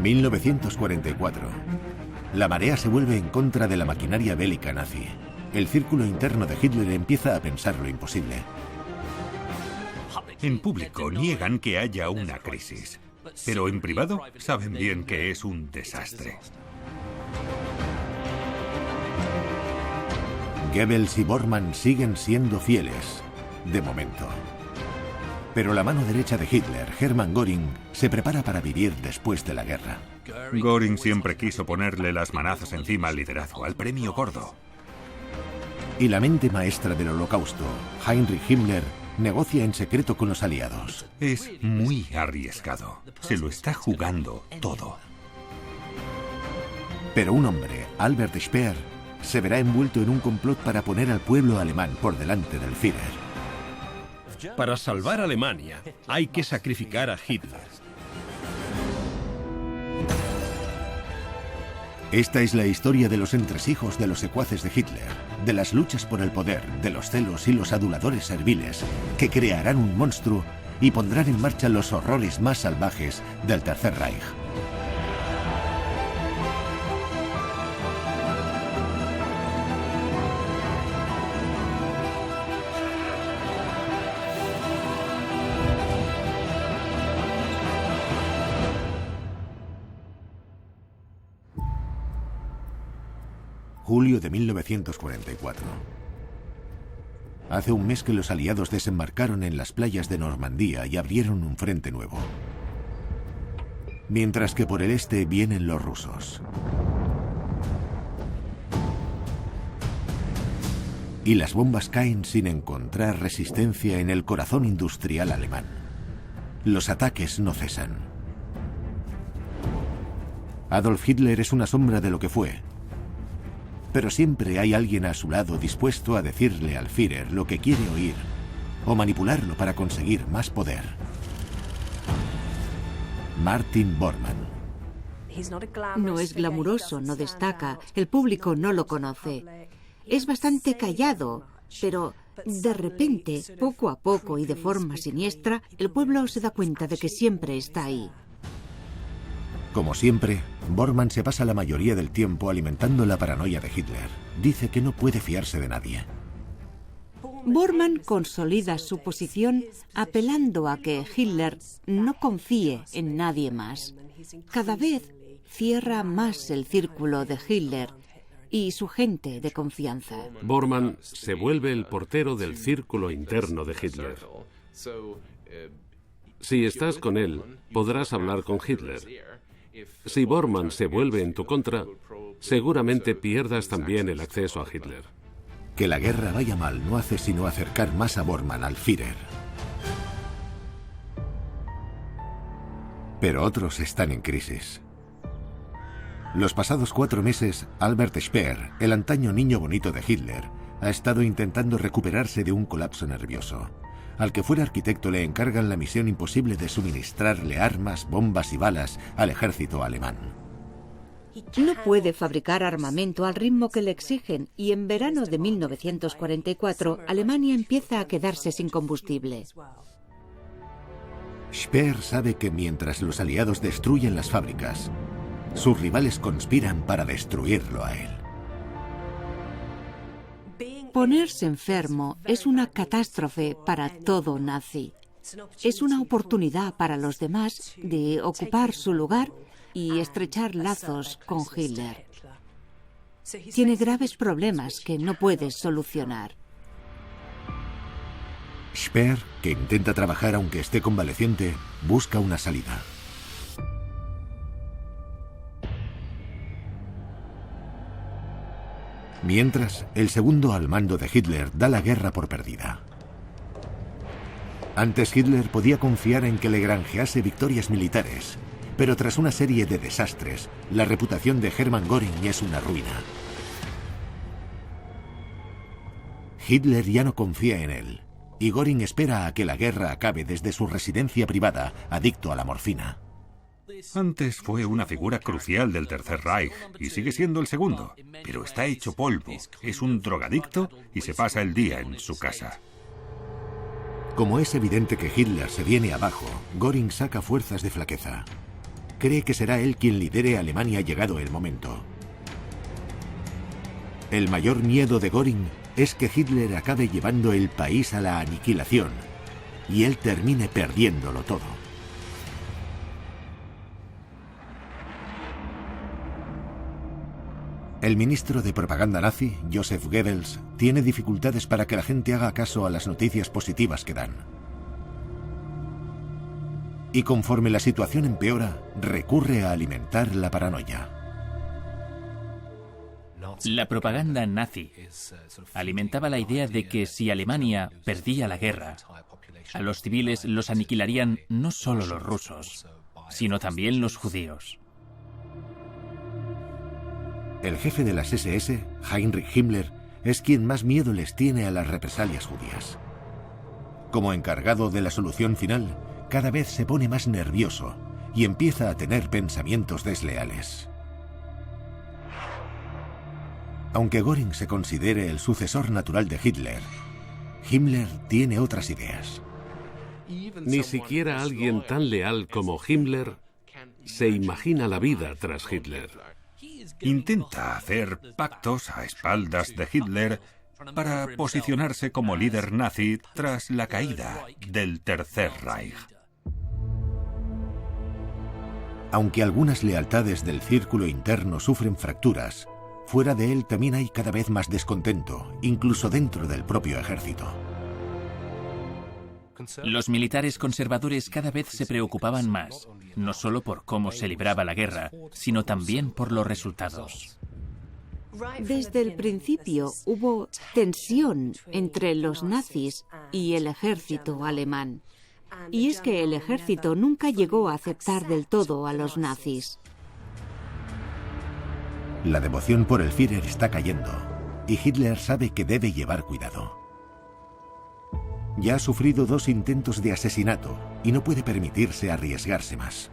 1944. La marea se vuelve en contra de la maquinaria bélica nazi. El círculo interno de Hitler empieza a pensar lo imposible. En público niegan que haya una crisis, pero en privado saben bien que es un desastre. Goebbels y Bormann siguen siendo fieles, de momento. Pero la mano derecha de Hitler, Hermann Göring, se prepara para vivir después de la guerra. Göring siempre quiso ponerle las manazas encima al liderazgo, al premio gordo. Y la mente maestra del Holocausto, Heinrich Himmler, negocia en secreto con los aliados. Es muy arriesgado. Se lo está jugando todo. Pero un hombre, Albert Speer, se verá envuelto en un complot para poner al pueblo alemán por delante del Führer. Para salvar a Alemania, hay que sacrificar a Hitler. Esta es la historia de los entresijos de los secuaces de Hitler, de las luchas por el poder, de los celos y los aduladores serviles, que crearán un monstruo y pondrán en marcha los horrores más salvajes del Tercer Reich. Julio de 1944. Hace un mes que los aliados desembarcaron en las playas de Normandía y abrieron un frente nuevo. Mientras que por el este vienen los rusos. Y las bombas caen sin encontrar resistencia en el corazón industrial alemán. Los ataques no cesan. Adolf Hitler es una sombra de lo que fue. Pero siempre hay alguien a su lado dispuesto a decirle al Führer lo que quiere oír o manipularlo para conseguir más poder. Martin Bormann. No es glamuroso, no destaca, el público no lo conoce. Es bastante callado, pero de repente, poco a poco y de forma siniestra, el pueblo se da cuenta de que siempre está ahí. Como siempre, Bormann se pasa la mayoría del tiempo alimentando la paranoia de Hitler. Dice que no puede fiarse de nadie. Bormann consolida su posición apelando a que Hitler no confíe en nadie más. Cada vez cierra más el círculo de Hitler y su gente de confianza. Bormann se vuelve el portero del círculo interno de Hitler. Si estás con él, podrás hablar con Hitler. Si Bormann se vuelve en tu contra, seguramente pierdas también el acceso a Hitler. Que la guerra vaya mal no hace sino acercar más a Bormann al Führer. Pero otros están en crisis. Los pasados 4 meses, Albert Speer, el antaño niño bonito de Hitler, ha estado intentando recuperarse de un colapso nervioso. Al que fuera arquitecto le encargan la misión imposible de suministrarle armas, bombas y balas al ejército alemán. No puede fabricar armamento al ritmo que le exigen y en verano de 1944 Alemania empieza a quedarse sin combustible. Speer sabe que mientras los aliados destruyen las fábricas, sus rivales conspiran para destruirlo a él. Ponerse enfermo es una catástrofe para todo nazi. Es una oportunidad para los demás de ocupar su lugar y estrechar lazos con Hitler. Tiene graves problemas que no puede solucionar. Speer, que intenta trabajar aunque esté convaleciente, busca una salida. Mientras, el segundo al mando de Hitler da la guerra por perdida. Antes Hitler podía confiar en que le granjease victorias militares, pero tras una serie de desastres, la reputación de Hermann Göring es una ruina. Hitler ya no confía en él, y Göring espera a que la guerra acabe desde su residencia privada, adicto a la morfina. Antes fue una figura crucial del Tercer Reich y sigue siendo el segundo, pero está hecho polvo, es un drogadicto y se pasa el día en su casa. Como es evidente que Hitler se viene abajo, Göring saca fuerzas de flaqueza. cree que será él quien lidere a Alemania llegado el momento. El mayor miedo de Göring es que Hitler acabe llevando el país a la aniquilación y él termine perdiéndolo todo. El ministro de propaganda nazi, Joseph Goebbels, tiene dificultades para que la gente haga caso a las noticias positivas que dan. Y conforme la situación empeora, recurre a alimentar la paranoia. La propaganda nazi alimentaba la idea de que si Alemania perdía la guerra, a los civiles los aniquilarían no solo los rusos, sino también los judíos. El jefe de las SS, Heinrich Himmler, es quien más miedo les tiene a las represalias judías. Como encargado de la solución final, cada vez se pone más nervioso y empieza a tener pensamientos desleales. Aunque Göring se considere el sucesor natural de Hitler, Himmler tiene otras ideas. Ni siquiera alguien tan leal como Himmler se imagina la vida tras Hitler. Intenta hacer pactos a espaldas de Hitler para posicionarse como líder nazi tras la caída del Tercer Reich. Aunque algunas lealtades del círculo interno sufren fracturas, fuera de él también hay cada vez más descontento, incluso dentro del propio ejército. Los militares conservadores cada vez se preocupaban más, no solo por cómo se libraba la guerra, sino también por los resultados. Desde el principio hubo tensión entre los nazis y el ejército alemán. Y es que el ejército nunca llegó a aceptar del todo a los nazis. La devoción por el Führer está cayendo, y Hitler sabe que debe llevar cuidado. Ya ha sufrido 2 intentos de asesinato y no puede permitirse arriesgarse más.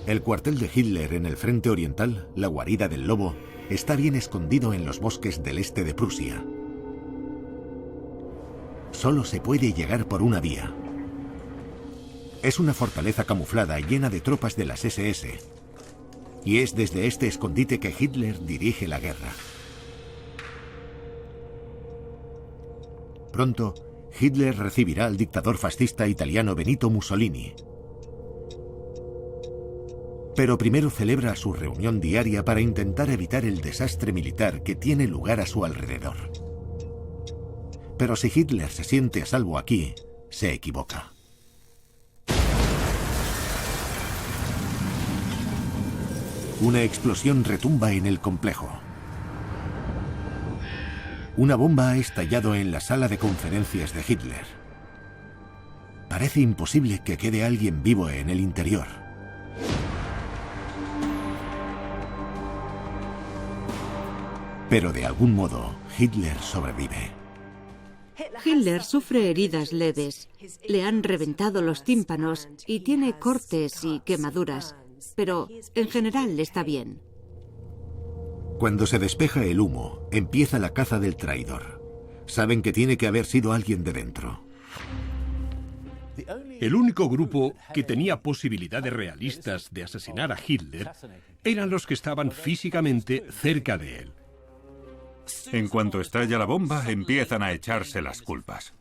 El cuartel de Hitler en el frente oriental, la guarida del lobo, está bien escondido en los bosques del este de Prusia. Solo se puede llegar por una vía. Es una fortaleza camuflada llena de tropas de las SS. Y es desde este escondite que Hitler dirige la guerra. Pronto, Hitler recibirá al dictador fascista italiano Benito Mussolini. Pero primero celebra su reunión diaria para intentar evitar el desastre militar que tiene lugar a su alrededor. Pero si Hitler se siente a salvo aquí, se equivoca. Una explosión retumba en el complejo. Una bomba ha estallado en la sala de conferencias de Hitler. Parece imposible que quede alguien vivo en el interior. Pero de algún modo, Hitler sobrevive. Hitler sufre heridas leves. Le han reventado los tímpanos y tiene cortes y quemaduras. Pero en general está bien. Cuando se despeja el humo, empieza la caza del traidor. Saben que tiene que haber sido alguien de dentro. El único grupo que tenía posibilidades realistas de asesinar a Hitler eran los que estaban físicamente cerca de él. En cuanto estalla la bomba, empiezan a echarse las culpas.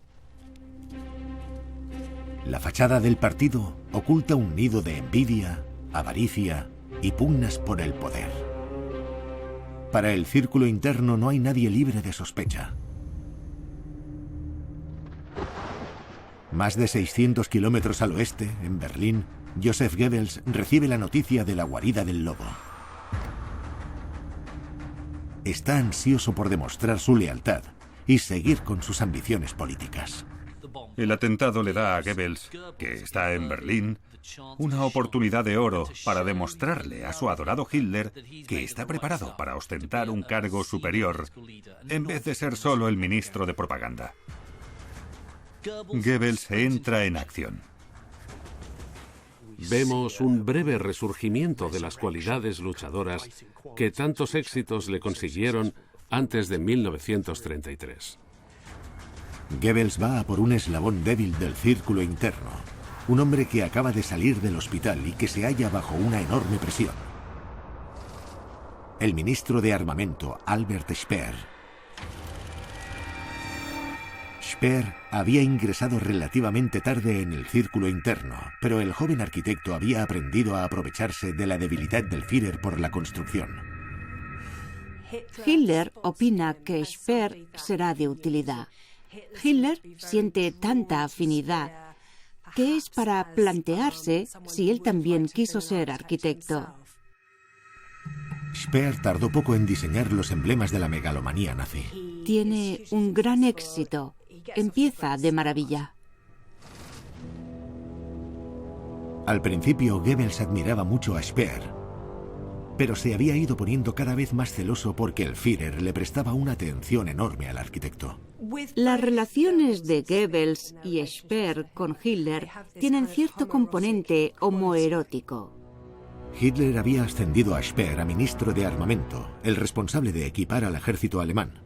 La fachada del partido oculta un nido de envidia, avaricia y pugnas por el poder. Para el círculo interno no hay nadie libre de sospecha. Más de 600 kilómetros al oeste, en Berlín, Joseph Goebbels recibe la noticia de la guarida del lobo. Está ansioso por demostrar su lealtad y seguir con sus ambiciones políticas. El atentado le da a Goebbels, que está en Berlín, una oportunidad de oro para demostrarle a su adorado Hitler que está preparado para ostentar un cargo superior en vez de ser solo el ministro de propaganda. Goebbels entra en acción. Vemos un breve resurgimiento de las cualidades luchadoras que tantos éxitos le consiguieron antes de 1933. Goebbels va a por un eslabón débil del círculo interno, un hombre que acaba de salir del hospital y que se halla bajo una enorme presión. El ministro de Armamento, Albert Speer. Speer había ingresado relativamente tarde en el círculo interno, pero el joven arquitecto había aprendido a aprovecharse de la debilidad del Führer por la construcción. Hitler opina que Speer será de utilidad. Hitler siente tanta afinidad que es para plantearse si él también quiso ser arquitecto. Speer tardó poco en diseñar los emblemas de la megalomanía nazi. Tiene un gran éxito. Empieza de maravilla. Al principio, Goebbels admiraba mucho a Speer, pero se había ido poniendo cada vez más celoso porque el Führer le prestaba una atención enorme al arquitecto. Las relaciones de Goebbels y Speer con Hitler tienen cierto componente homoerótico. Hitler había ascendido a Speer a ministro de Armamento, el responsable de equipar al ejército alemán.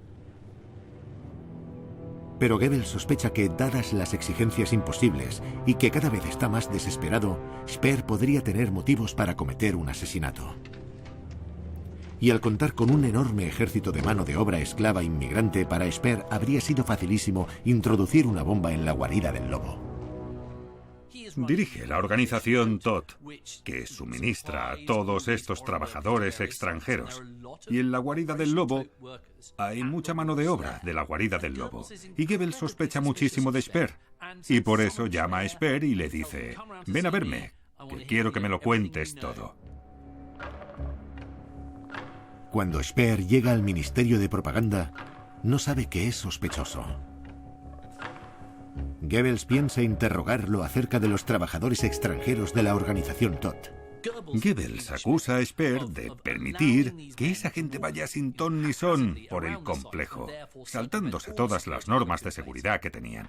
Pero Goebbels sospecha que, dadas las exigencias imposibles y que cada vez está más desesperado, Speer podría tener motivos para cometer un asesinato. Y al contar con un enorme ejército de mano de obra esclava inmigrante, para Speer habría sido facilísimo introducir una bomba en la guarida del lobo. Dirige la organización TOT, que suministra a todos estos trabajadores extranjeros. Y en la guarida del lobo hay mucha mano de obra de la guarida del lobo. Y Goebbels sospecha muchísimo de Speer. Y por eso llama a Speer y le dice: ven a verme, que quiero que me lo cuentes todo. Cuando Speer llega al Ministerio de Propaganda, no sabe que es sospechoso. Goebbels piensa interrogarlo acerca de los trabajadores extranjeros de la organización TOT. Goebbels acusa a Speer de permitir que esa gente vaya sin ton ni son por el complejo, saltándose todas las normas de seguridad que tenían.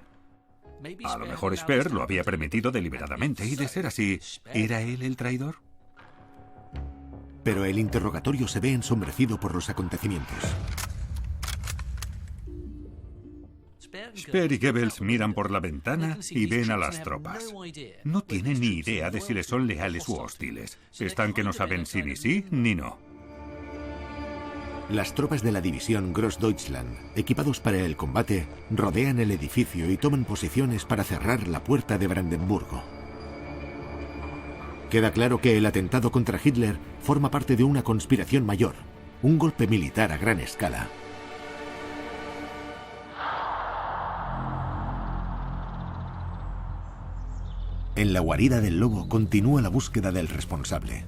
A lo mejor Speer lo había permitido deliberadamente, y de ser así, ¿era él el traidor? Pero el interrogatorio se ve ensombrecido por los acontecimientos. Speer y Goebbels miran por la ventana y ven a las tropas. No tienen ni idea de si les son leales u hostiles. Están que no saben si ni sí ni no. Las tropas de la división Grossdeutschland, equipados para el combate, rodean el edificio y toman posiciones para cerrar la puerta de Brandenburgo. Queda claro que el atentado contra Hitler forma parte de una conspiración mayor, un golpe militar a gran escala. En la guarida del lobo continúa la búsqueda del responsable.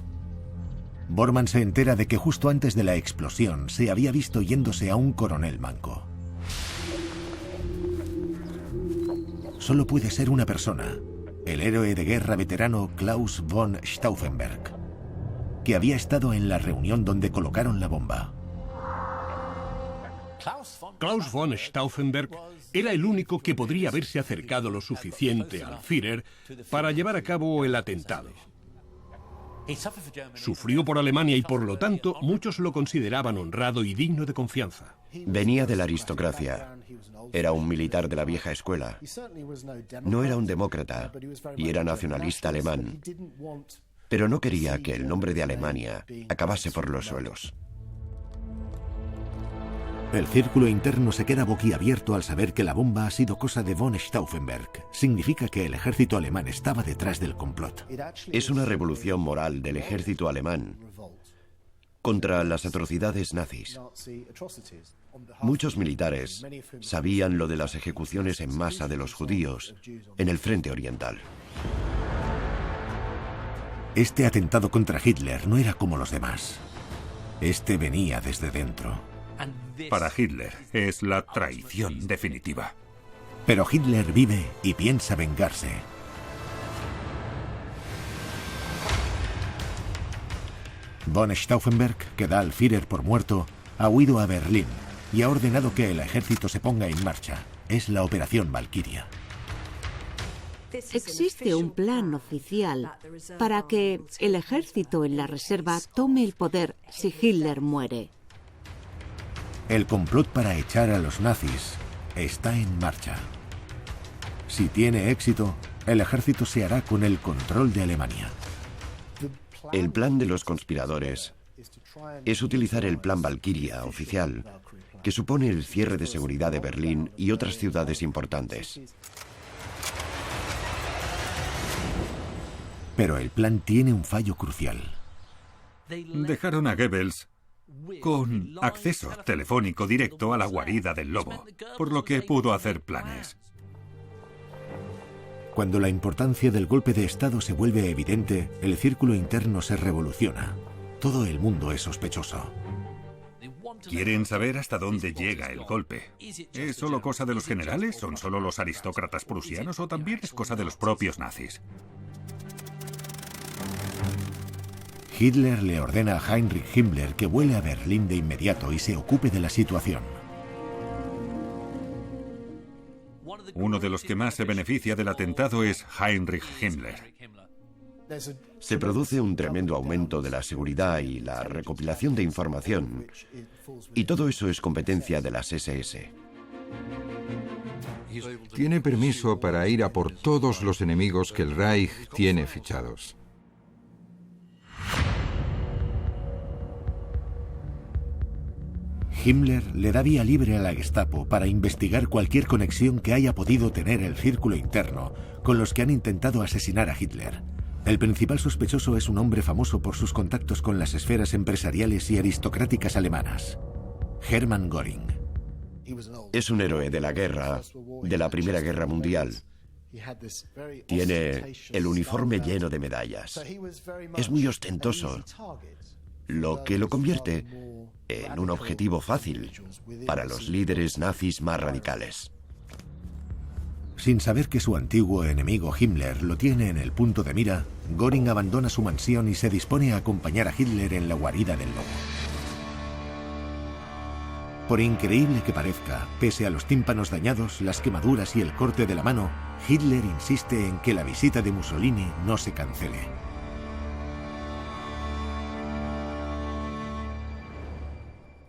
Bormann se entera de que justo antes de la explosión se había visto yéndose a un coronel manco. Solo puede ser una persona, el héroe de guerra veterano Klaus von Stauffenberg, que había estado en la reunión donde colocaron la bomba. Klaus von Stauffenberg era el único que podría haberse acercado lo suficiente al Führer para llevar a cabo el atentado. Sufrió por Alemania y por lo tanto muchos lo consideraban honrado y digno de confianza. Venía de la aristocracia. Era un militar de la vieja escuela. No era un demócrata y era nacionalista alemán. Pero no quería que el nombre de Alemania acabase por los suelos. El círculo interno se queda boquiabierto al saber que la bomba ha sido cosa de von Stauffenberg. Significa que el ejército alemán estaba detrás del complot. Es una revolución moral del ejército alemán contra las atrocidades nazis. Muchos militares sabían lo de las ejecuciones en masa de los judíos en el frente oriental. Este atentado contra Hitler no era como los demás. Este venía desde dentro. Para Hitler es la traición definitiva. Pero Hitler vive y piensa vengarse. Von Stauffenberg, que da al Führer por muerto, ha huido a Berlín y ha ordenado que el ejército se ponga en marcha. Es la Operación Valquiria. Existe un plan oficial para que el ejército en la reserva tome el poder si Hitler muere. El complot para echar a los nazis está en marcha. Si tiene éxito, el ejército se hará con el control de Alemania. El plan de los conspiradores es utilizar el Plan Valkyria oficial, que supone el cierre de seguridad de Berlín y otras ciudades importantes. Pero el plan tiene un fallo crucial. Dejaron a Goebbels con acceso telefónico directo a la guarida del lobo, por lo que pudo hacer planes. Cuando la importancia del golpe de Estado se vuelve evidente, el círculo interno se revoluciona. Todo el mundo es sospechoso. Quieren saber hasta dónde llega el golpe. ¿Es solo cosa de los generales? ¿Son solo los aristócratas prusianos? ¿O también es cosa de los propios nazis? Hitler le ordena a Heinrich Himmler que vuele a Berlín de inmediato y se ocupe de la situación. Uno de los que más se beneficia del atentado es Heinrich Himmler. Se produce un tremendo aumento de la seguridad y la recopilación de información, y todo eso es competencia de las SS. Tiene permiso para ir a por todos los enemigos que el Reich tiene fichados. Himmler le da vía libre a la Gestapo para investigar cualquier conexión que haya podido tener el círculo interno con los que han intentado asesinar a Hitler. El principal sospechoso es un hombre famoso por sus contactos con las esferas empresariales y aristocráticas alemanas, Hermann Göring. Es un héroe de la guerra, de la Primera Guerra Mundial. Tiene el uniforme lleno de medallas. Es muy ostentoso, lo que lo convierte en un objetivo fácil para los líderes nazis más radicales. Sin saber que su antiguo enemigo Himmler lo tiene en el punto de mira, Göring abandona su mansión y se dispone a acompañar a Hitler en la guarida del lobo. Por increíble que parezca, pese a los tímpanos dañados, las quemaduras y el corte de la mano, Hitler insiste en que la visita de Mussolini no se cancele.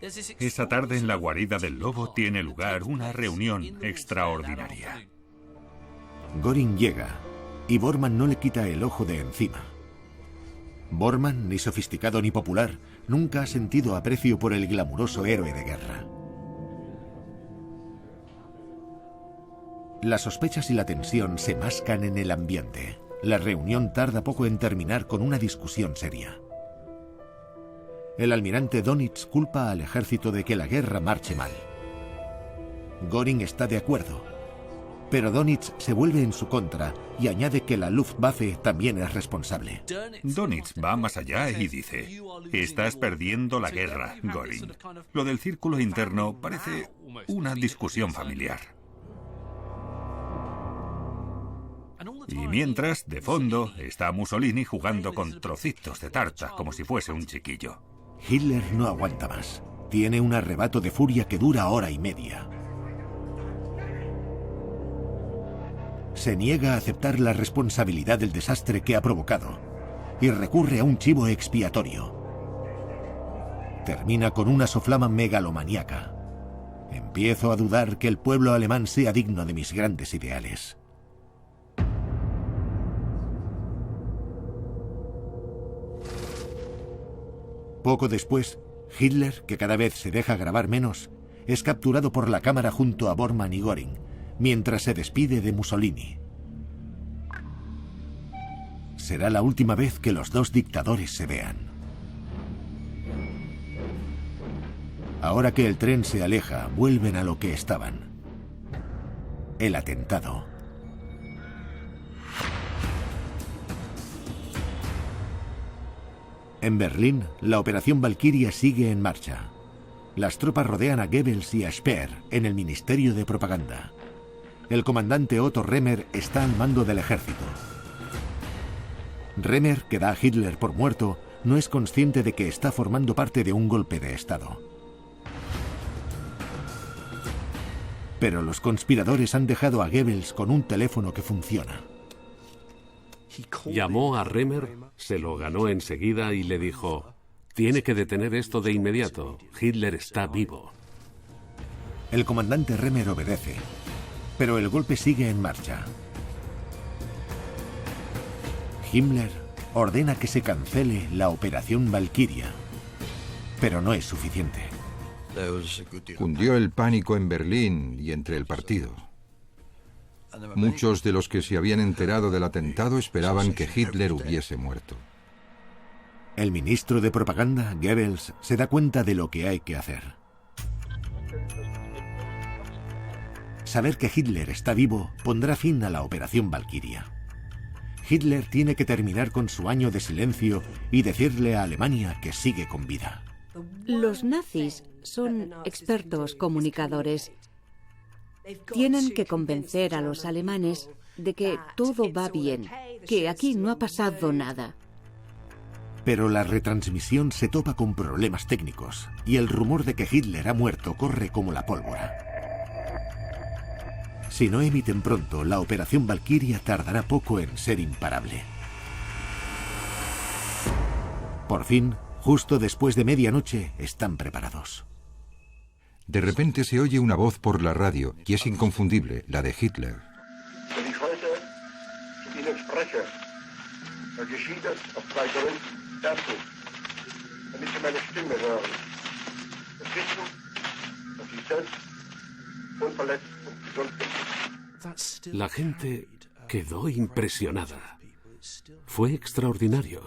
Esa tarde en la guarida del lobo tiene lugar una reunión extraordinaria. Göring llega y Bormann no le quita el ojo de encima. Bormann, ni sofisticado ni popular, nunca ha sentido aprecio por el glamuroso héroe de guerra. Las sospechas y la tensión se mascan en el ambiente. La reunión tarda poco en terminar con una discusión seria. El almirante Dönitz culpa al ejército de que la guerra marche mal. Göring está de acuerdo, pero Dönitz se vuelve en su contra y añade que la Luftwaffe también es responsable. Dönitz va más allá y dice: estás perdiendo la guerra, Göring. Lo del círculo interno parece una discusión familiar. Y mientras, de fondo, está Mussolini jugando con trocitos de tarta como si fuese un chiquillo. Hitler no aguanta más. Tiene un arrebato de furia que dura hora y media. Se niega a aceptar la responsabilidad del desastre que ha provocado y recurre a un chivo expiatorio. Termina con una soflama megalomaníaca. Empiezo a dudar que el pueblo alemán sea digno de mis grandes ideales. Poco después, Hitler, que cada vez se deja grabar menos, es capturado por la cámara junto a Bormann y Göring, mientras se despide de Mussolini. Será la última vez que los dos dictadores se vean. Ahora que el tren se aleja, vuelven a lo que estaban: el atentado. En Berlín, la operación Valkyria sigue en marcha. Las tropas rodean a Goebbels y a Speer en el Ministerio de Propaganda. El comandante Otto Remmer está al mando del ejército. Remmer, que da a Hitler por muerto, no es consciente de que está formando parte de un golpe de Estado. Pero los conspiradores han dejado a Goebbels con un teléfono que funciona. Llamó a Remmer, se lo ganó enseguida y le dijo: tiene que detener esto de inmediato. Hitler está vivo. El comandante Remmer obedece, pero el golpe sigue en marcha. Himmler ordena que se cancele la Operación Valkyria, pero no es suficiente. Cundió el pánico en Berlín y entre el partido. Muchos de los que se habían enterado del atentado esperaban que Hitler hubiese muerto. El ministro de propaganda, Goebbels, se da cuenta de lo que hay que hacer. Saber que Hitler está vivo pondrá fin a la Operación Valkyria. Hitler tiene que terminar con su año de silencio y decirle a Alemania que sigue con vida. Los nazis son expertos comunicadores. Tienen que convencer a los alemanes de que todo va bien, que aquí no ha pasado nada. Pero la retransmisión se topa con problemas técnicos y el rumor de que Hitler ha muerto corre como la pólvora. Si no emiten pronto, la Operación Valkyria tardará poco en ser imparable. Por fin, justo después de medianoche, están preparados. De repente se oye una voz por la radio, y es inconfundible, la de Hitler. La gente quedó impresionada. Fue extraordinario.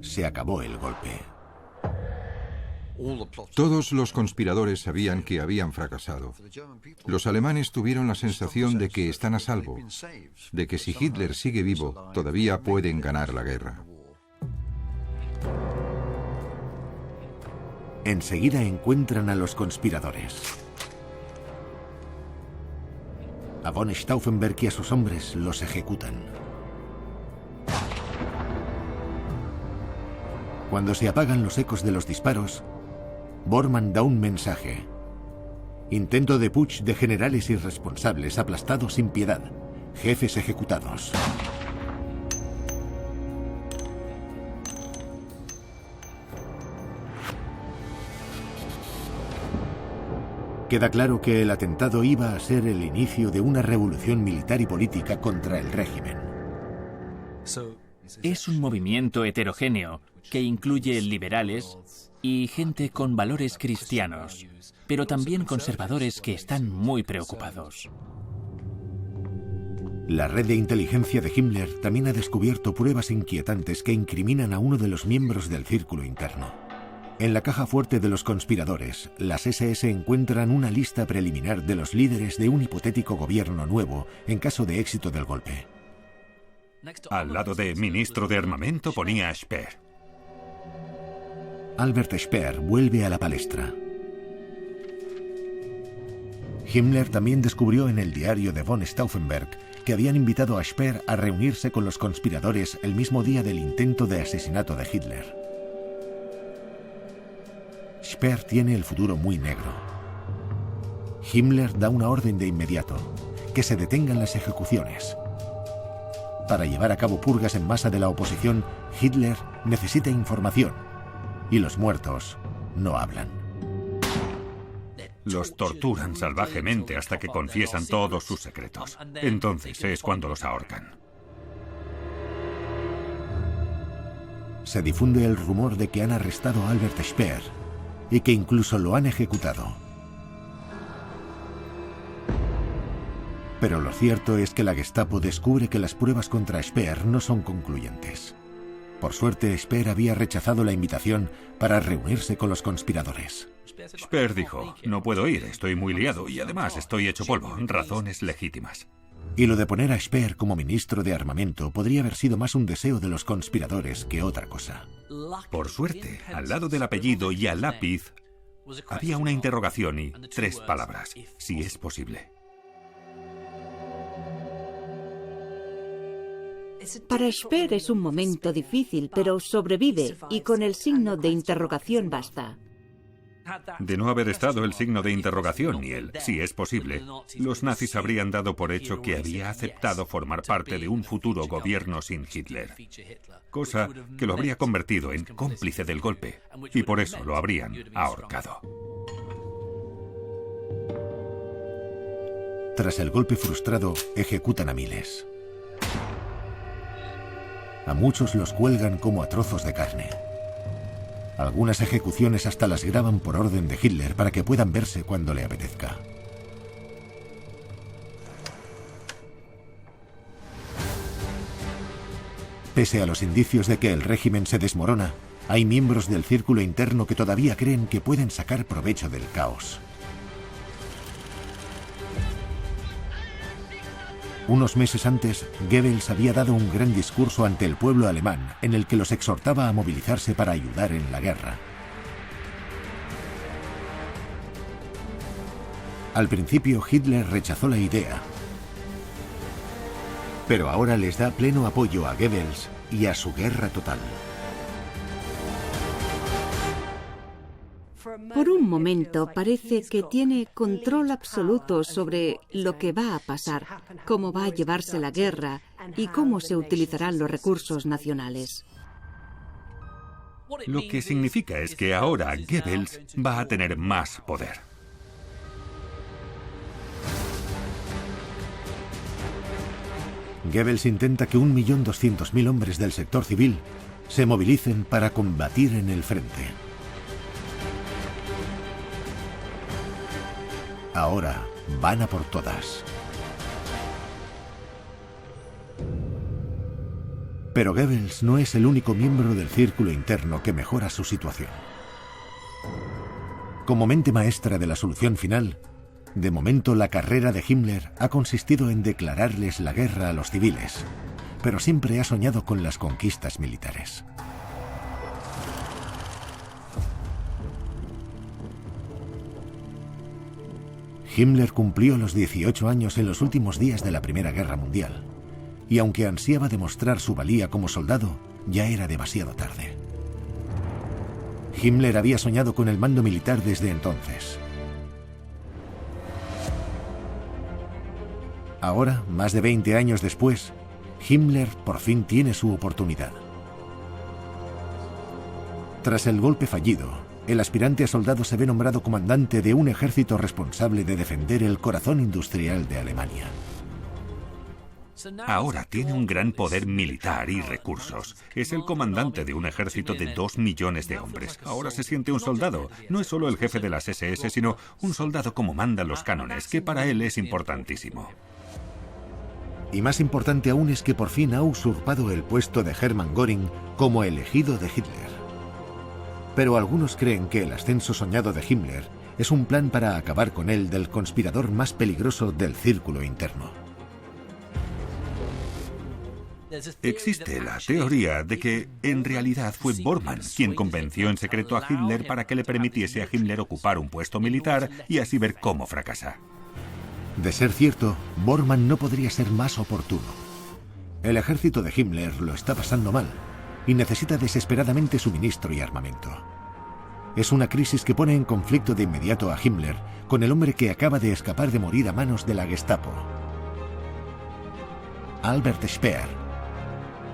Se acabó el golpe. Todos los conspiradores sabían que habían fracasado. Los alemanes tuvieron la sensación de que están a salvo, de que si Hitler sigue vivo, todavía pueden ganar la guerra. Enseguida encuentran a los conspiradores. A von Stauffenberg y a sus hombres los ejecutan. Cuando se apagan los ecos de los disparos, Bormann da un mensaje. Intento de putsch de generales irresponsables aplastados sin piedad. Jefes ejecutados. Queda claro que el atentado iba a ser el inicio de una revolución militar y política contra el régimen. Es un movimiento heterogéneo que incluye liberales y gente con valores cristianos, pero también conservadores que están muy preocupados. La red de inteligencia de Himmler también ha descubierto pruebas inquietantes que incriminan a uno de los miembros del círculo interno. En la caja fuerte de los conspiradores, las SS encuentran una lista preliminar de los líderes de un hipotético gobierno nuevo en caso de éxito del golpe. Al lado de ministro de armamento ponía a Speer. Albert Speer vuelve a la palestra. Himmler también descubrió en el diario de von Stauffenberg que habían invitado a Speer a reunirse con los conspiradores el mismo día del intento de asesinato de Hitler. Speer tiene el futuro muy negro. Himmler da una orden de inmediato, que se detengan las ejecuciones. Para llevar a cabo purgas en masa de la oposición, Hitler necesita información, y los muertos no hablan. Los torturan salvajemente hasta que confiesan todos sus secretos. Entonces es cuando los ahorcan. Se difunde el rumor de que han arrestado a Albert Speer y que incluso lo han ejecutado. Pero lo cierto es que la Gestapo descubre que las pruebas contra Speer no son concluyentes. Por suerte, Speer había rechazado la invitación para reunirse con los conspiradores. Speer dijo, no puedo ir, estoy muy liado y además estoy hecho polvo. Razones legítimas. Y lo de poner a Speer como ministro de armamento podría haber sido más un deseo de los conspiradores que otra cosa. Por suerte, al lado del apellido y al lápiz, había una interrogación y 3 palabras, si es posible. Para Speer es un momento difícil, pero sobrevive y con el signo de interrogación basta. De no haber estado el signo de interrogación y el "si es posible", los nazis habrían dado por hecho que había aceptado formar parte de un futuro gobierno sin Hitler, cosa que lo habría convertido en cómplice del golpe, y por eso lo habrían ahorcado. Tras el golpe frustrado, ejecutan a miles. A muchos los cuelgan como a trozos de carne. Algunas ejecuciones hasta las graban por orden de Hitler para que puedan verse cuando le apetezca. Pese a los indicios de que el régimen se desmorona, hay miembros del círculo interno que todavía creen que pueden sacar provecho del caos. Unos meses antes, Goebbels había dado un gran discurso ante el pueblo alemán en el que los exhortaba a movilizarse para ayudar en la guerra. Al principio, Hitler rechazó la idea, pero ahora les da pleno apoyo a Goebbels y a su guerra total. Por un momento parece que tiene control absoluto sobre lo que va a pasar, cómo va a llevarse la guerra y cómo se utilizarán los recursos nacionales. Lo que significa es que ahora Goebbels va a tener más poder. Goebbels intenta que 1.200.000 hombres del sector civil se movilicen para combatir en el frente. Ahora van a por todas. Pero Goebbels no es el único miembro del círculo interno que mejora su situación. Como mente maestra de la solución final, de momento la carrera de Himmler ha consistido en declararles la guerra a los civiles, pero siempre ha soñado con las conquistas militares. Himmler cumplió los 18 años en los últimos días de la Primera Guerra Mundial, y aunque ansiaba demostrar su valía como soldado, ya era demasiado tarde. Himmler había soñado con el mando militar desde entonces. Ahora, más de 20 años después, Himmler por fin tiene su oportunidad. Tras el golpe fallido, el aspirante a soldado se ve nombrado comandante de un ejército responsable de defender el corazón industrial de Alemania. Ahora tiene un gran poder militar y recursos. Es el comandante de un ejército de 2 millones de hombres. Ahora se siente un soldado. No es solo el jefe de las SS, sino un soldado como mandan los cánones, que para él es importantísimo. Y más importante aún es que por fin ha usurpado el puesto de Hermann Göring como elegido de Hitler. Pero algunos creen que el ascenso soñado de Himmler es un plan para acabar con él del conspirador más peligroso del círculo interno. Existe la teoría de que en realidad fue Bormann quien convenció en secreto a Hitler para que le permitiese a Himmler ocupar un puesto militar y así ver cómo fracasa. De ser cierto, Bormann no podría ser más oportuno. El ejército de Himmler lo está pasando mal y necesita desesperadamente suministro y armamento. Es una crisis que pone en conflicto de inmediato a Himmler con el hombre que acaba de escapar de morir a manos de la Gestapo, Albert Speer,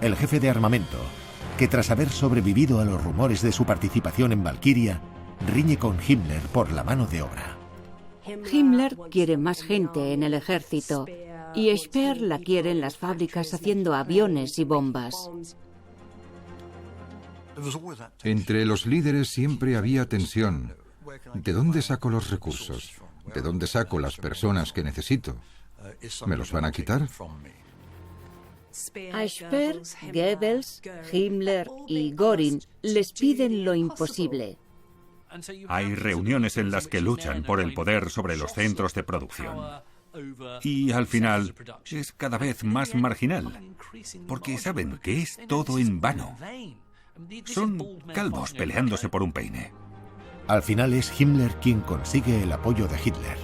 el jefe de armamento, que tras haber sobrevivido a los rumores de su participación en Valkyria, riñe con Himmler por la mano de obra. Himmler quiere más gente en el ejército y Speer la quiere en las fábricas haciendo aviones y bombas. Entre los líderes siempre había tensión. ¿De dónde saco los recursos? ¿De dónde saco las personas que necesito? ¿Me los van a quitar? A Speer, Goebbels, Himmler y Göring les piden lo imposible. Hay reuniones en las que luchan por el poder sobre los centros de producción. Y al final es cada vez más marginal, porque saben que es todo en vano. Son calvos peleándose por un peine. Al final es Himmler quien consigue el apoyo de Hitler.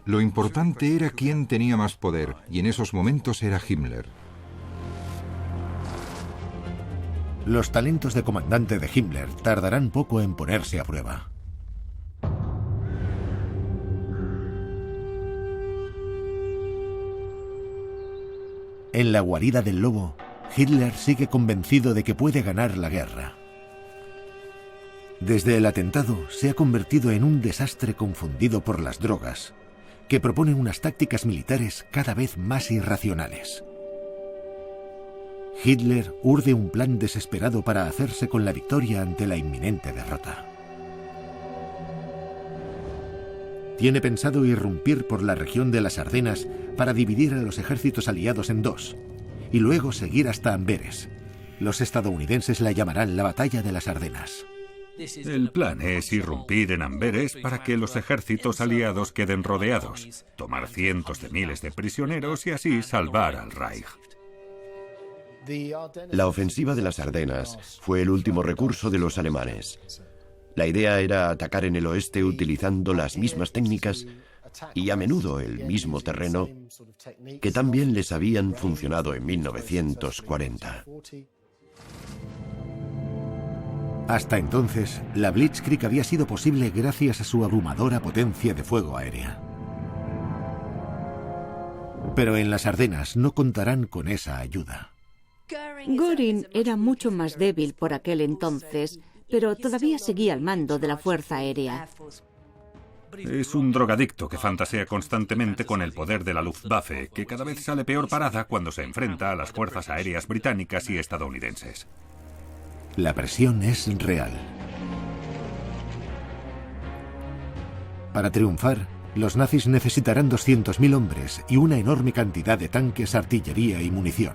Lo importante era quién tenía más poder, y en esos momentos era Himmler. Los talentos de comandante de Himmler tardarán poco en ponerse a prueba. En la guarida del lobo, Hitler sigue convencido de que puede ganar la guerra. Desde el atentado se ha convertido en un desastre confundido por las drogas, que propone unas tácticas militares cada vez más irracionales. Hitler urde un plan desesperado para hacerse con la victoria ante la inminente derrota. Tiene pensado irrumpir por la región de las Ardenas para dividir a los ejércitos aliados en dos, y luego seguir hasta Amberes. Los estadounidenses la llamarán la Batalla de las Ardenas. El plan es irrumpir en Amberes para que los ejércitos aliados queden rodeados, tomar cientos de miles de prisioneros y así salvar al Reich. La ofensiva de las Ardenas fue el último recurso de los alemanes. La idea era atacar en el oeste utilizando las mismas técnicas y a menudo el mismo terreno que también les habían funcionado en 1940. Hasta entonces, la Blitzkrieg había sido posible gracias a su abrumadora potencia de fuego aérea. Pero en las Ardenas no contarán con esa ayuda. Göring era mucho más débil por aquel entonces, pero todavía seguía al mando de la Fuerza Aérea. Es un drogadicto que fantasea constantemente con el poder de la Luftwaffe, que cada vez sale peor parada cuando se enfrenta a las fuerzas aéreas británicas y estadounidenses. La presión es real. Para triunfar, los nazis necesitarán 200.000 hombres y una enorme cantidad de tanques, artillería y munición.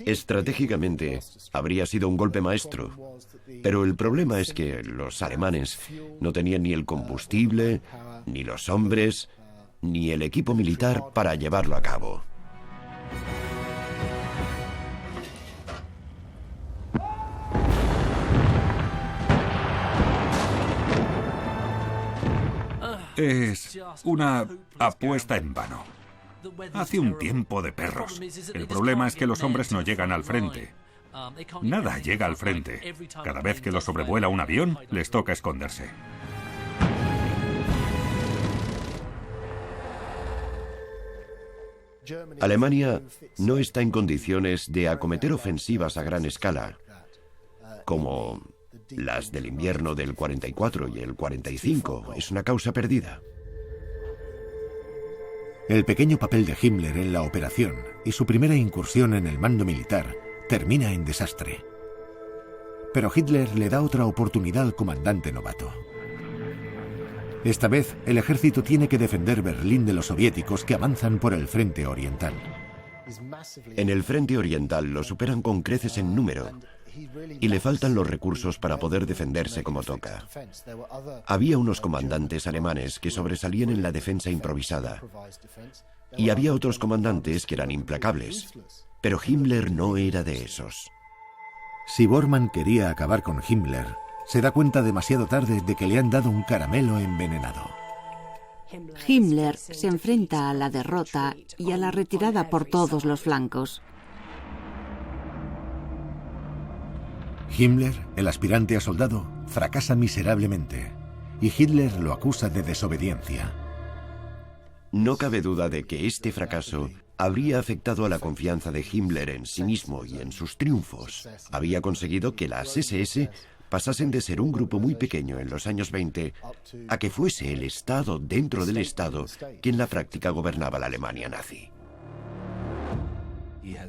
Estratégicamente, habría sido un golpe maestro, pero el problema es que los alemanes no tenían ni el combustible, ni los hombres, ni el equipo militar para llevarlo a cabo. Es una apuesta en vano. Hace un tiempo de perros. El problema es que los hombres no llegan al frente. Nada llega al frente. Cada vez que los sobrevuela un avión, les toca esconderse. Alemania no está en condiciones de acometer ofensivas a gran escala, como las del invierno del 44 y el 45. Es una causa perdida. El pequeño papel de Himmler en la operación y su primera incursión en el mando militar termina en desastre. Pero Hitler le da otra oportunidad al comandante novato. Esta vez, el ejército tiene que defender Berlín de los soviéticos que avanzan por el frente oriental. En el frente oriental lo superan con creces en número y le faltan los recursos para poder defenderse como toca. Había unos comandantes alemanes que sobresalían en la defensa improvisada y había otros comandantes que eran implacables, pero Himmler no era de esos. Si Bormann quería acabar con Himmler, se da cuenta demasiado tarde de que le han dado un caramelo envenenado. Himmler se enfrenta a la derrota y a la retirada por todos los flancos. Himmler, el aspirante a soldado, fracasa miserablemente y Hitler lo acusa de desobediencia. No cabe duda de que este fracaso habría afectado a la confianza de Himmler en sí mismo y en sus triunfos. Había conseguido que las SS pasasen de ser un grupo muy pequeño en los años 20 a que fuese el Estado dentro del Estado que en la práctica gobernaba la Alemania nazi.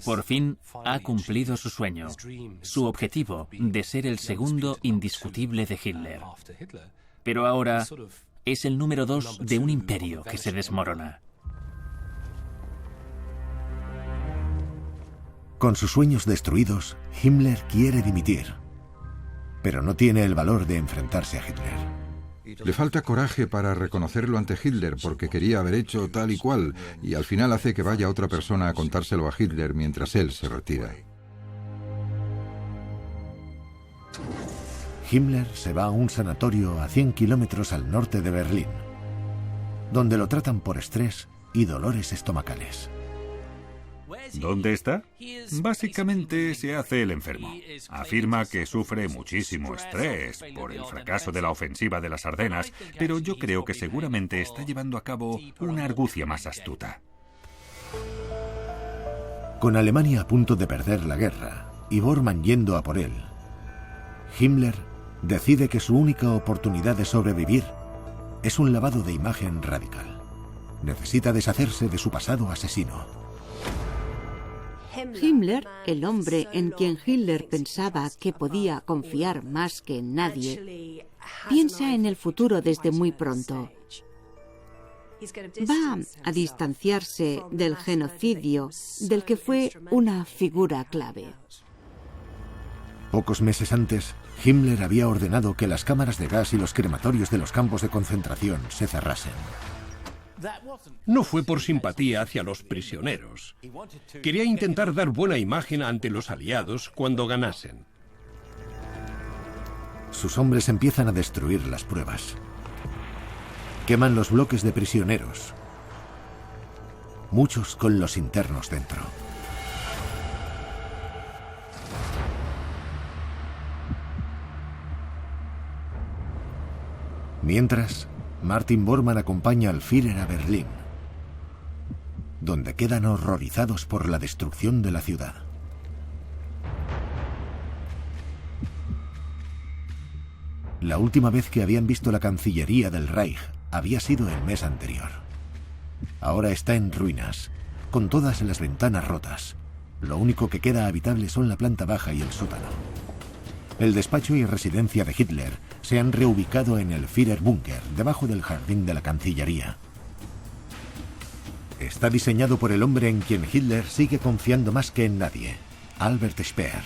Por fin ha cumplido su sueño, su objetivo de ser el segundo indiscutible de Hitler. Pero ahora es el número 2 de un imperio que se desmorona. Con sus sueños destruidos, Himmler quiere dimitir, pero no tiene el valor de enfrentarse a Hitler. Le falta coraje para reconocerlo ante Hitler porque quería haber hecho tal y cual, y al final hace que vaya otra persona a contárselo a Hitler mientras él se retira. Himmler se va a un sanatorio a 100 kilómetros al norte de Berlín, donde lo tratan por estrés y dolores estomacales. ¿Dónde está? Básicamente se hace el enfermo. Afirma que sufre muchísimo estrés por el fracaso de la ofensiva de las Ardenas, pero yo creo que seguramente está llevando a cabo una argucia más astuta. Con Alemania a punto de perder la guerra y Bormann yendo a por él, Himmler decide que su única oportunidad de sobrevivir es un lavado de imagen radical. Necesita deshacerse de su pasado asesino. Himmler, el hombre en quien Hitler pensaba que podía confiar más que en nadie, piensa en el futuro desde muy pronto. Va a distanciarse del genocidio del que fue una figura clave. Pocos meses antes, Himmler había ordenado que las cámaras de gas y los crematorios de los campos de concentración se cerrasen. No fue por simpatía hacia los prisioneros. Quería intentar dar buena imagen ante los aliados cuando ganasen. Sus hombres empiezan a destruir las pruebas. Queman los bloques de prisioneros, muchos con los internos dentro. Mientras, Martin Bormann acompaña al Führer a Berlín, donde quedan horrorizados por la destrucción de la ciudad. La última vez que habían visto la Cancillería del Reich había sido el mes anterior. Ahora está en ruinas, con todas las ventanas rotas. Lo único que queda habitable son la planta baja y el sótano. El despacho y residencia de Hitler se han reubicado en el Führerbunker, debajo del jardín de la Cancillería. Está diseñado por el hombre en quien Hitler sigue confiando más que en nadie, Albert Speer.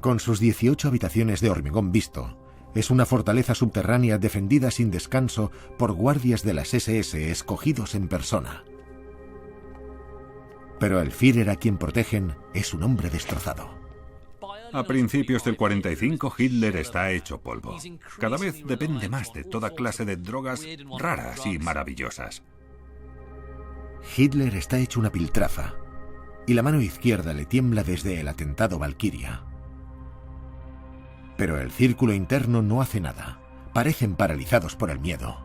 Con sus 18 habitaciones de hormigón visto, es una fortaleza subterránea defendida sin descanso por guardias de las SS escogidos en persona. Pero el Führer a quien protegen es un hombre destrozado. A principios del 45, Hitler está hecho polvo. Cada vez depende más de toda clase de drogas raras y maravillosas. Hitler está hecho una piltrafa, y la mano izquierda le tiembla desde el atentado Valkyria. Pero el círculo interno no hace nada. Parecen paralizados por el miedo.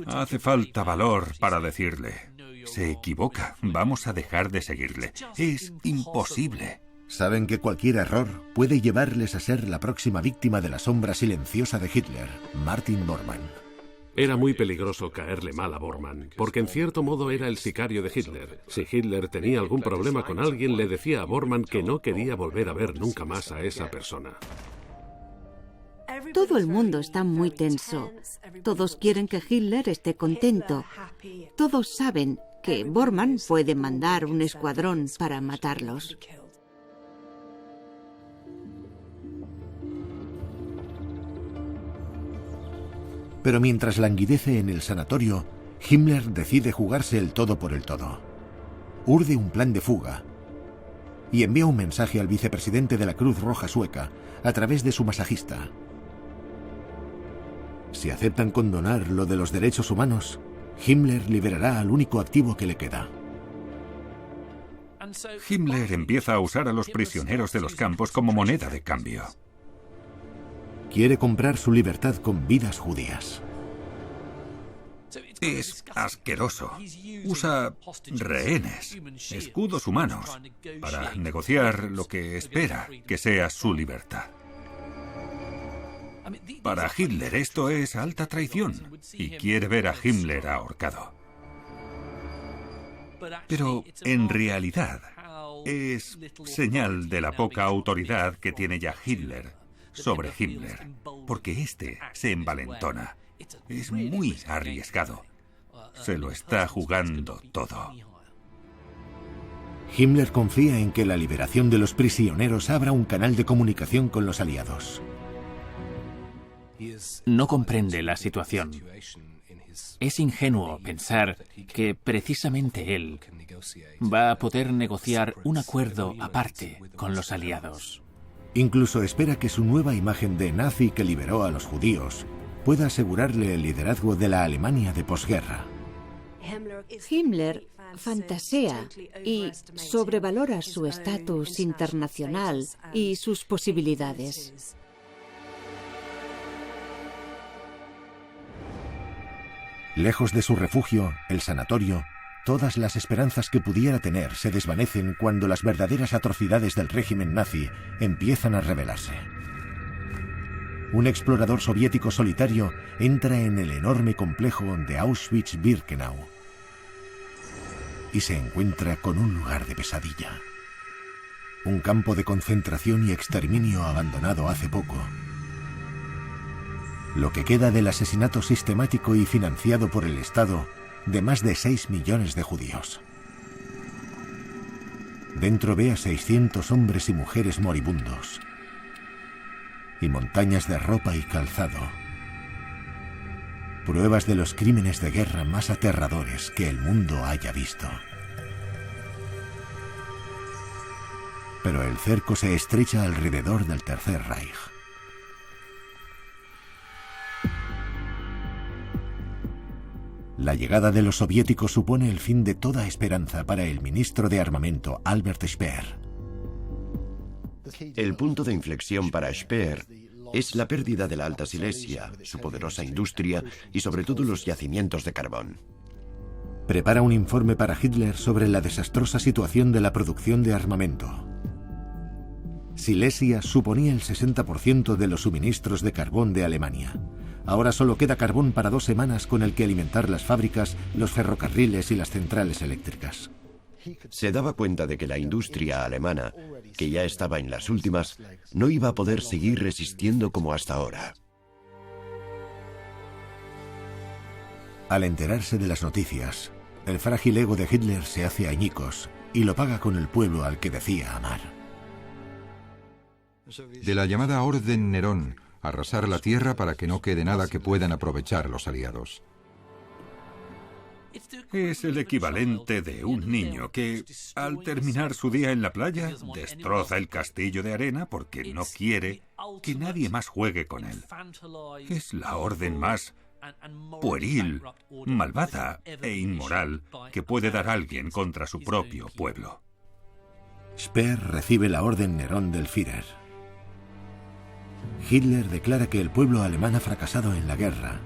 Hace falta valor para decirle: se equivoca, vamos a dejar de seguirle. Es imposible. Saben que cualquier error puede llevarles a ser la próxima víctima de la sombra silenciosa de Hitler, Martin Bormann. Era muy peligroso caerle mal a Bormann, porque en cierto modo era el sicario de Hitler. Si Hitler tenía algún problema con alguien, le decía a Bormann que no quería volver a ver nunca más a esa persona. Todo el mundo está muy tenso. Todos quieren que Hitler esté contento. Todos saben que Bormann puede mandar un escuadrón para matarlos. Pero mientras languidece en el sanatorio, Himmler decide jugarse el todo por el todo. Urde un plan de fuga y envía un mensaje al vicepresidente de la Cruz Roja Sueca a través de su masajista. Si aceptan condonar lo de los derechos humanos, Himmler liberará al único activo que le queda. Himmler empieza a usar a los prisioneros de los campos como moneda de cambio. Quiere comprar su libertad con vidas judías. Es asqueroso. Usa rehenes, escudos humanos, para negociar lo que espera que sea su libertad. Para Hitler esto es alta traición y quiere ver a Himmler ahorcado. Pero en realidad es señal de la poca autoridad que tiene ya Hitler sobre Himmler, porque éste se envalentona. Es muy arriesgado. Se lo está jugando todo. Himmler confía en que la liberación de los prisioneros abra un canal de comunicación con los aliados. No comprende la situación. Es ingenuo pensar que precisamente él va a poder negociar un acuerdo aparte con los aliados. Incluso espera que su nueva imagen de nazi que liberó a los judíos pueda asegurarle el liderazgo de la Alemania de posguerra. Himmler fantasea y sobrevalora su estatus internacional y sus posibilidades. Lejos de su refugio, el sanatorio, todas las esperanzas que pudiera tener se desvanecen cuando las verdaderas atrocidades del régimen nazi empiezan a revelarse. Un explorador soviético solitario entra en el enorme complejo de Auschwitz-Birkenau y se encuentra con un lugar de pesadilla. Un campo de concentración y exterminio abandonado hace poco. Lo que queda del asesinato sistemático y financiado por el Estado de más de 6 millones de judíos. Dentro ve a 600 hombres y mujeres moribundos y montañas de ropa y calzado. Pruebas de los crímenes de guerra más aterradores que el mundo haya visto. Pero el cerco se estrecha alrededor del Tercer Reich. La llegada de los soviéticos supone el fin de toda esperanza para el ministro de Armamento Albert Speer. El punto de inflexión para Speer es la pérdida de la Alta Silesia, su poderosa industria y sobre todo los yacimientos de carbón. Prepara un informe para Hitler sobre la desastrosa situación de la producción de armamento. Silesia suponía el 60% de los suministros de carbón de Alemania. Ahora solo queda carbón para 2 semanas con el que alimentar las fábricas, los ferrocarriles y las centrales eléctricas. Se daba cuenta de que la industria alemana, que ya estaba en las últimas, no iba a poder seguir resistiendo como hasta ahora. Al enterarse de las noticias, el frágil ego de Hitler se hace añicos y lo paga con el pueblo al que decía amar. De la llamada Orden Nerón, arrasar la tierra para que no quede nada que puedan aprovechar los aliados. Es el equivalente de un niño que, al terminar su día en la playa, destroza el castillo de arena porque no quiere que nadie más juegue con él. Es la orden más pueril, malvada e inmoral que puede dar alguien contra su propio pueblo. Speer recibe la Orden Nerón del Führer. Hitler declara que el pueblo alemán ha fracasado en la guerra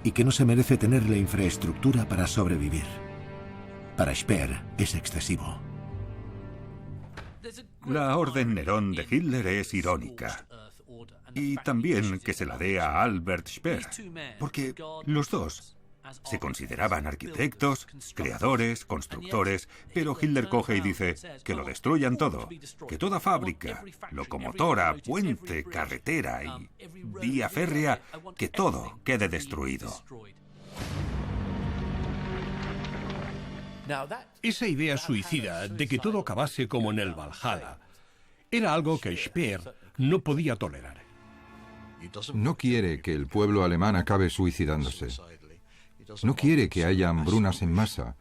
y que no se merece tener la infraestructura para sobrevivir. Para Speer es excesivo. La Orden Nerón de Hitler es irónica. Y también que se la dé a Albert Speer, porque los dos se consideraban arquitectos, creadores, constructores, pero Hitler coge y dice que lo destruyan todo, que toda fábrica, locomotora, puente, carretera y vía férrea, que todo quede destruido. Esa idea suicida de que todo acabase como en el Valhalla era algo que Speer no podía tolerar. No quiere que el pueblo alemán acabe suicidándose. No quiere que haya hambrunas en masa.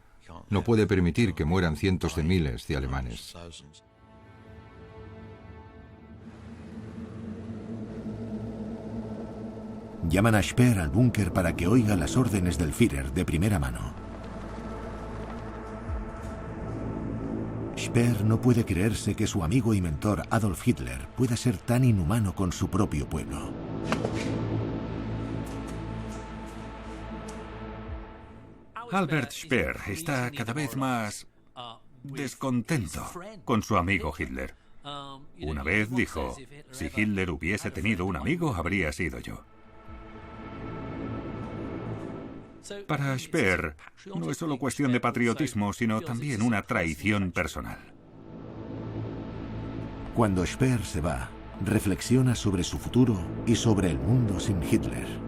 No puede permitir que mueran cientos de miles de alemanes. Llaman a Speer al búnker para que oiga las órdenes del Führer de primera mano. Speer no puede creerse que su amigo y mentor Adolf Hitler pueda ser tan inhumano con su propio pueblo. Albert Speer está cada vez más descontento con su amigo Hitler. Una vez dijo, si Hitler hubiese tenido un amigo, habría sido yo. Para Speer, no es solo cuestión de patriotismo, sino también una traición personal. Cuando Speer se va, reflexiona sobre su futuro y sobre el mundo sin Hitler.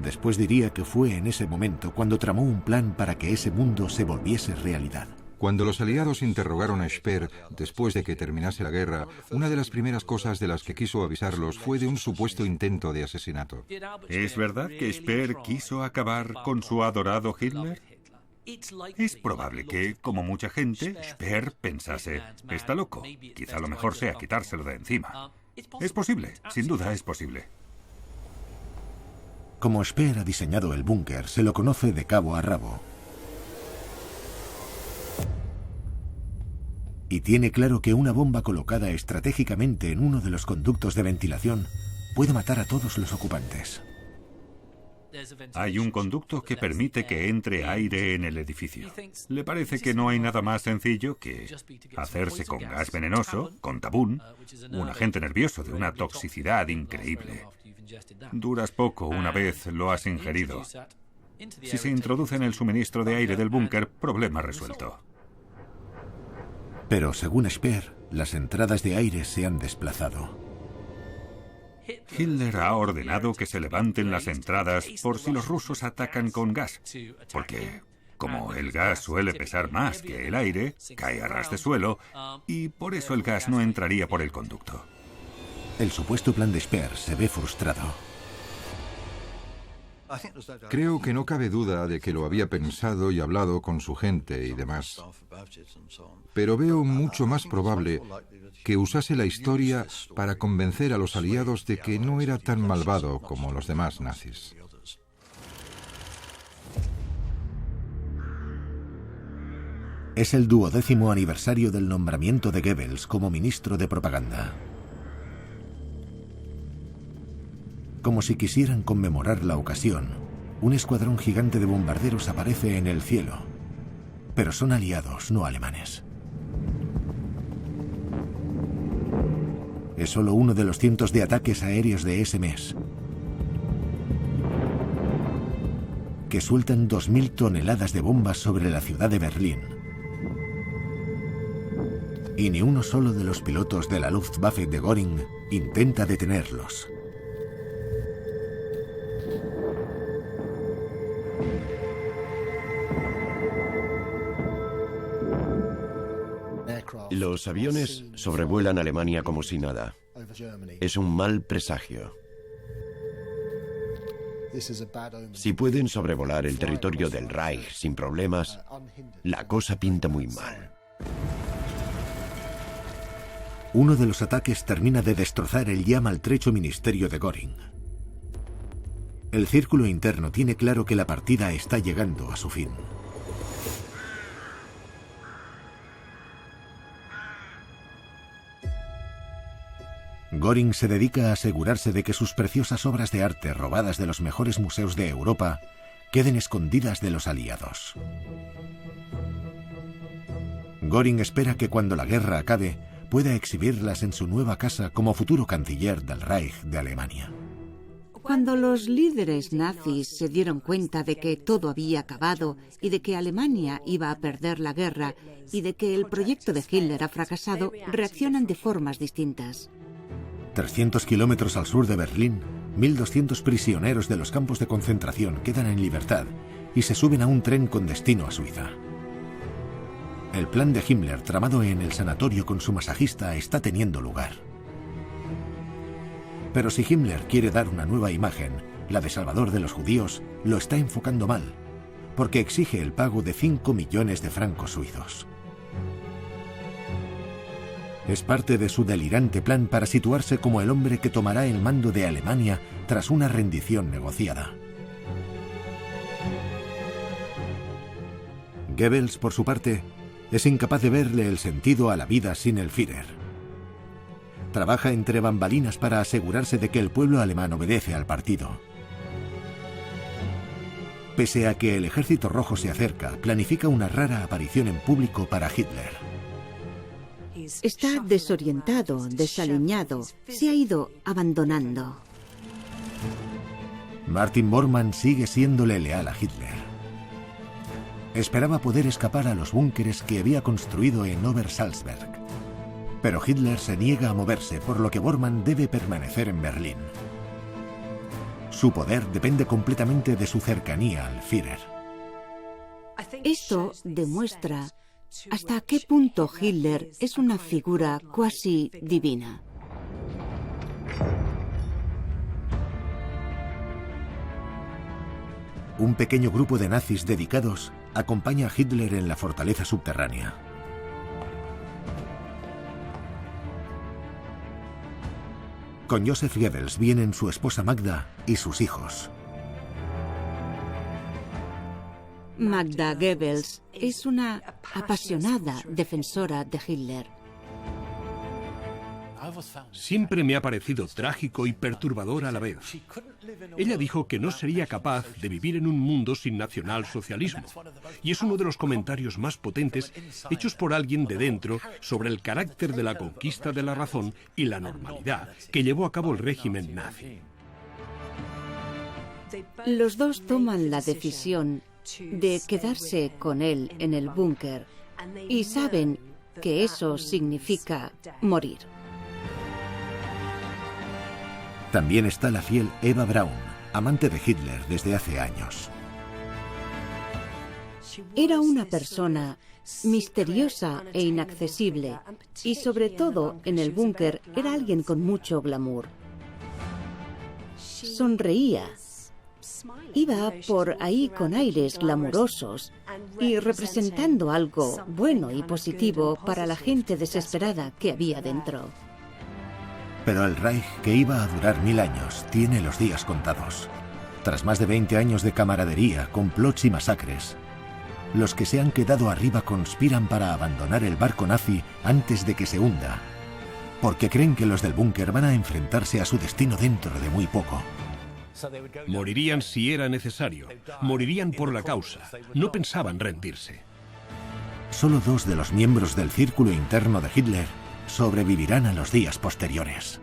Después diría que fue en ese momento cuando tramó un plan para que ese mundo se volviese realidad. Cuando los aliados interrogaron a Speer después de que terminase la guerra, una de las primeras cosas de las que quiso avisarlos fue de un supuesto intento de asesinato. ¿Es verdad que Speer quiso acabar con su adorado Hitler? Es probable que, como mucha gente, Speer pensase, está loco, quizá lo mejor sea quitárselo de encima. Es posible, sin duda es posible. Como Speer ha diseñado el búnker, se lo conoce de cabo a rabo. Y tiene claro que una bomba colocada estratégicamente en uno de los conductos de ventilación puede matar a todos los ocupantes. Hay un conducto que permite que entre aire en el edificio. Le parece que no hay nada más sencillo que hacerse con gas venenoso, con tabún, un agente nervioso de una toxicidad increíble. Duras poco una vez lo has ingerido. Si se introduce en el suministro de aire del búnker, problema resuelto. Pero según Speer, las entradas de aire se han desplazado. Hitler ha ordenado que se levanten las entradas por si los rusos atacan con gas, porque como el gas suele pesar más que el aire, cae a ras de suelo y por eso el gas no entraría por el conducto. El supuesto plan de Speer se ve frustrado. Creo que no cabe duda de que lo había pensado y hablado con su gente y demás. Pero veo mucho más probable que usase la historia para convencer a los aliados de que no era tan malvado como los demás nazis. Es el 12º aniversario del nombramiento de Goebbels como ministro de propaganda. Como si quisieran conmemorar la ocasión, un escuadrón gigante de bombarderos aparece en el cielo. Pero son aliados, no alemanes. Es solo uno de los cientos de ataques aéreos de ese mes, que sueltan 2000 toneladas de bombas sobre la ciudad de Berlín. Y ni uno solo de los pilotos de la Luftwaffe de Göring intenta detenerlos. Los aviones sobrevuelan Alemania como si nada. Es un mal presagio. Si pueden sobrevolar el territorio del Reich sin problemas, la cosa pinta muy mal. Uno de los ataques termina de destrozar el ya maltrecho ministerio de Göring. El círculo interno tiene claro que la partida está llegando a su fin. Göring se dedica a asegurarse de que sus preciosas obras de arte robadas de los mejores museos de Europa queden escondidas de los aliados. Göring espera que cuando la guerra acabe pueda exhibirlas en su nueva casa como futuro canciller del Reich de Alemania. Cuando los líderes nazis se dieron cuenta de que todo había acabado y de que Alemania iba a perder la guerra y de que el proyecto de Hitler ha fracasado, reaccionan de formas distintas. 300 kilómetros al sur de Berlín, 1.200 prisioneros de los campos de concentración quedan en libertad y se suben a un tren con destino a Suiza. El plan de Himmler, tramado en el sanatorio con su masajista, está teniendo lugar. Pero si Himmler quiere dar una nueva imagen, la de salvador de los judíos, lo está enfocando mal, porque exige el pago de 5 millones de francos suizos. Es parte de su delirante plan para situarse como el hombre que tomará el mando de Alemania tras una rendición negociada. Goebbels, por su parte, es incapaz de verle el sentido a la vida sin el Führer. Trabaja entre bambalinas para asegurarse de que el pueblo alemán obedece al partido. Pese a que el ejército rojo se acerca, planifica una rara aparición en público para Hitler. Está desorientado, desaliñado, se ha ido abandonando. Martin Bormann sigue siéndole leal a Hitler. Esperaba poder escapar a los búnkeres que había construido en Obersalzberg. Pero Hitler se niega a moverse, por lo que Bormann debe permanecer en Berlín. Su poder depende completamente de su cercanía al Führer. Esto demuestra hasta qué punto Hitler es una figura cuasi divina. Un pequeño grupo de nazis dedicados acompaña a Hitler en la fortaleza subterránea. Con Joseph Goebbels vienen su esposa Magda y sus hijos. Magda Goebbels es una apasionada defensora de Hitler. Siempre me ha parecido trágico y perturbador a la vez. Ella dijo que no sería capaz de vivir en un mundo sin nacionalsocialismo. Y es uno de los comentarios más potentes hechos por alguien de dentro sobre el carácter de la conquista de la razón y la normalidad que llevó a cabo el régimen nazi. Los dos toman la decisión de quedarse con él en el búnker y saben que eso significa morir. También está la fiel Eva Braun, amante de Hitler desde hace años. Era una persona misteriosa e inaccesible, y sobre todo en el búnker era alguien con mucho glamour. Sonreía. Iba por ahí con aires glamurosos y representando algo bueno y positivo para la gente desesperada que había dentro. Pero el Reich, que iba a durar 1000 años, tiene los días contados. Tras más de 20 años de camaradería, complots y masacres, los que se han quedado arriba conspiran para abandonar el barco nazi antes de que se hunda, porque creen que los del búnker van a enfrentarse a su destino dentro de muy poco. Morirían si era necesario. Morirían por la causa. No pensaban rendirse. Solo 2 de los miembros del círculo interno de Hitler sobrevivirán a los días posteriores.